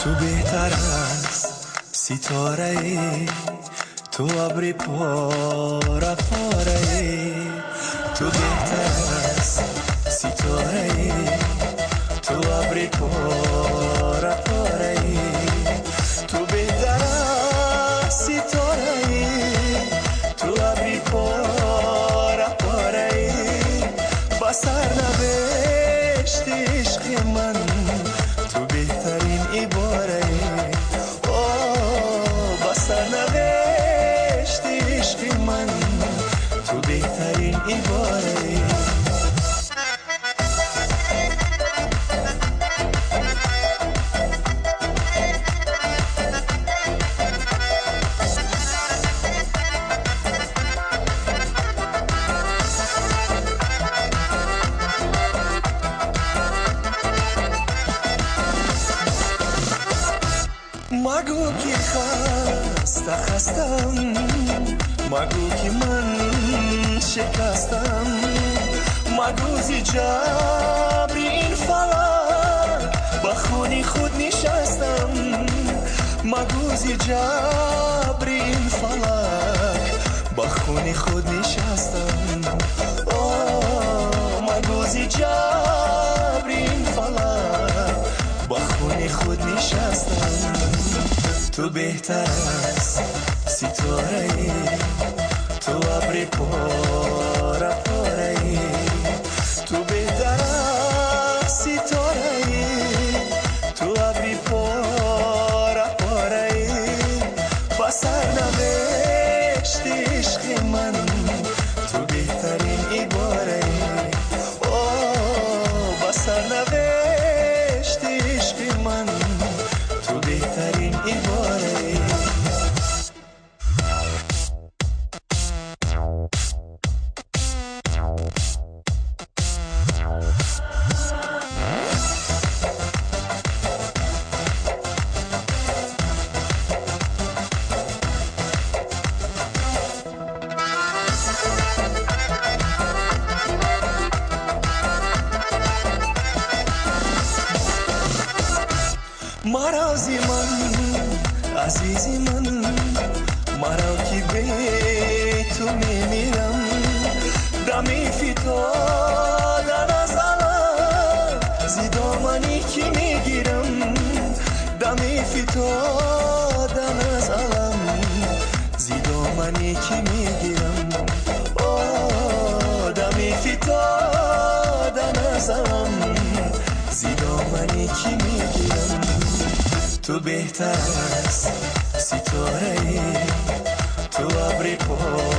تو بهتر از ستاره ای، تو ابری پاره پاره ای. تو بهتر از ستاره ای، تو ابری پاره پاره ای. تو بهتر از ستاره ای، تو ابری پاره پاره ای. با سرنوشت عشق من تو بهترین عباره ای. با سرنوشت عشق من تو بهترین عباره ای. مگو که خستم، مگو که من شکستم، مگو زی جبر این فلک با خونی خود نشستم. مگو زی جبر این فلک با خونی خود نشستم. مگو زی جبر این فلک با خونی خود نشستم. تو بهتر از ستاره ای، تو ابری پاره پاره ای. تو بهتر از ستاره ای، تو ابری پاره پاره ای. با سرنوشت عشق من تو بهترین عباره ای. با سرنوشت عشق من تو بهترین عباره ای. مرازی من عزیزی من، مرا که به تو میمیرم. دمی فتادن از علم زی دامنی که میگیرم. دمی فتادن از علم زی دامنی که میگیرم. دمی فتادن از علم زی دامنی که میگیرم. تو بهتر از ستاره ای، تو ابری پاره